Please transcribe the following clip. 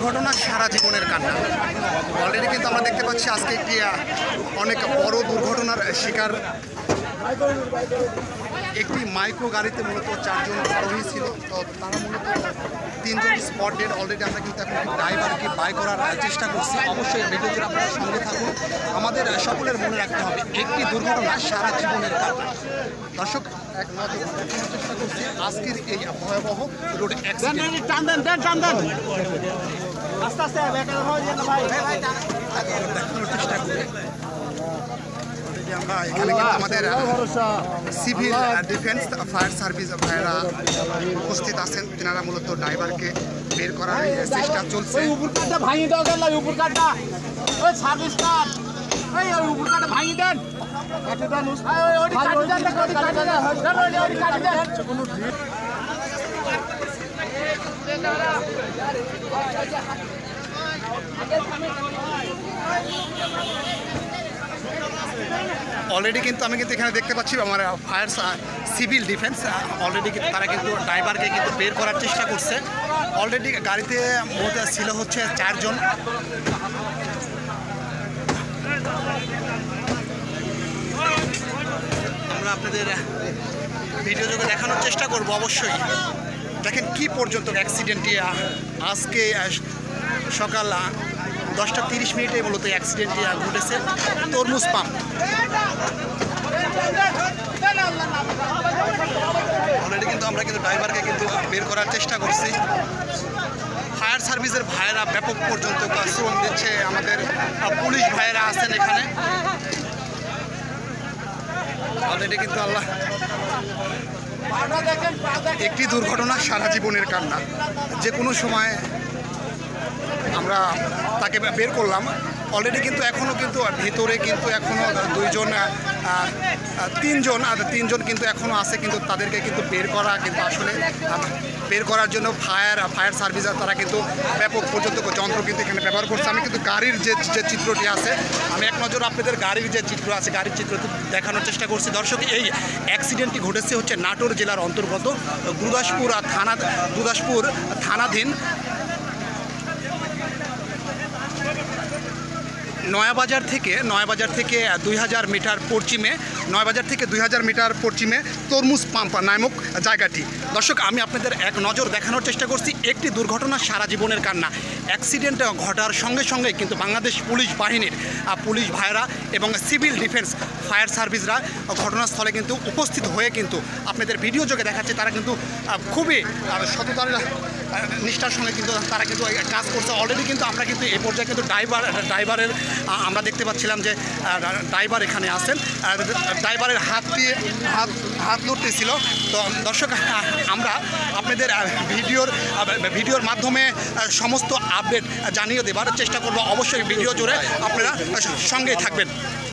দুর্ঘটনা সারা জীবনের কান্না। অলরেডি কিন্তু আমরা দেখতে পাচ্ছি আজকে একটি অনেক বড় দুর্ঘটনার শিকার একটি মাইক্রো গাড়িতে মূলত 4 জন আরোহী ছিল। তো তারা মূলত 3 জন স্পট ডেড। অলরেডি আমরা কিন্তু এখন ড্রাইভারকে বাই করার চেষ্টা করছি। অবশ্যই ভিডিওতে আপনারা সঙ্গে থাকুন। আমাদের সকলের মনে রাখতে হবে একটি দুর্ঘটনা সারা জীবনের কান্না। দর্শক এক নজর দেখানোর চেষ্টা করছি আজকের এই ভয়াবহ রোড অ্যাক্সিডেন্ট। দেখানোর চেষ্টা করি আমরা এখানে কিন্তু আমাদের সিভিল ডিফেন্স ফায়ার সার্ভিস ভাইয়েরা উপস্থিত আছেন। তেনারা মূলত ড্রাইভারকে বের করার চেষ্টা চলছে। অলরেডি কিন্তু আমি কিন্তু এখানে দেখতে পাচ্ছি আমার ফায়ার সিভিল ডিফেন্স অলরেডি কিন্তু তারা কিন্তু ড্রাইভারকে কিন্তু বের করার চেষ্টা করছে। অলরেডি গাড়িতে মোট ছিল হচ্ছে 4 জন। আমরা আপনাদের ভিডিও যোগে দেখানোর চেষ্টা করব। অবশ্যই দেখেন কি পর্যন্ত অ্যাক্সিডেন্টটি আজকে সকাল 10টা 30 মিনিটে মূলত অ্যাক্সিডেন্টটি ঘটেছে তরমুজ পাম্প। অলরেডি কিন্তু আমরা কিন্তু ড্রাইভারকে কিন্তু বের করার চেষ্টা করছি। ফায়ার সার্ভিসের ভাইয়েরা ব্যাপক পর্যন্ত শ্রম দিচ্ছে। আমাদের পুলিশ ভাইয়েরা আছেন এখানে। অলরেডি কিন্তু আল্লাহ একটি দুর্ঘটনা সারা জীবনের কান্না। যে কোনো সময় আমরা তাকে বের করলাম। অলরেডি কিন্তু এখনও কিন্তু ভিতরে কিন্তু এখনও 2 জন 3 জন কিন্তু এখনও আছে। কিন্তু তাদেরকে কিন্তু বের করা কিন্তু আসলে বের করার জন্য ফায়ার সার্ভিস তারা কিন্তু ব্যাপক পর্যন্ত যন্ত্র কিন্তু এখানে ব্যবহার করছে। আমি কিন্তু গাড়ির যে চিত্রটি আছে আমি এক নজর আপনাদের গাড়ির যে চিত্র আছে গাড়ির চিত্র দেখানোর চেষ্টা করছি। দর্শক এই অ্যাক্সিডেন্টটি ঘটেছে হচ্ছে নাটোর জেলার অন্তর্গত গুরুদাসপুর থানাধীন নয়াবাজার থেকে 2000 মিটার পশ্চিমে তরমুজ পাম্প নামক জায়গাটি। দর্শক আমি আপনাদের এক নজর দেখানোর চেষ্টা করছি একটি দুর্ঘটনা সারা জীবনের কান্না। অ্যাক্সিডেন্ট ঘটার সঙ্গে সঙ্গে কিন্তু বাংলাদেশ পুলিশ বাহিনীর পুলিশ ভাইরা এবং সিভিল ডিফেন্স ফায়ার সার্ভিসরা ঘটনাস্থলে কিন্তু উপস্থিত হয়ে কিন্তু আপনাদের ভিডিও যোগে দেখাচ্ছে। তারা কিন্তু খুবই সততার নিষ্ঠার সঙ্গে কিন্তু তারা কিন্তু কাজ করছে। অলরেডি কিন্তু আমরা কিন্তু এই পর্যায়ে কিন্তু ড্রাইভারের আমরা দেখতে পাচ্ছিলাম যে ড্রাইভার এখানে আছেন। ড্রাইভারের হাত লড়তেছিল। তো দর্শক আমরা আপনাদের ভিডিওর মাধ্যমে সমস্ত আপডেট জানিয়ে দেওয়ার চেষ্টা করব। অবশ্যই ভিডিও জুড়ে আপনারা সঙ্গেই থাকবেন।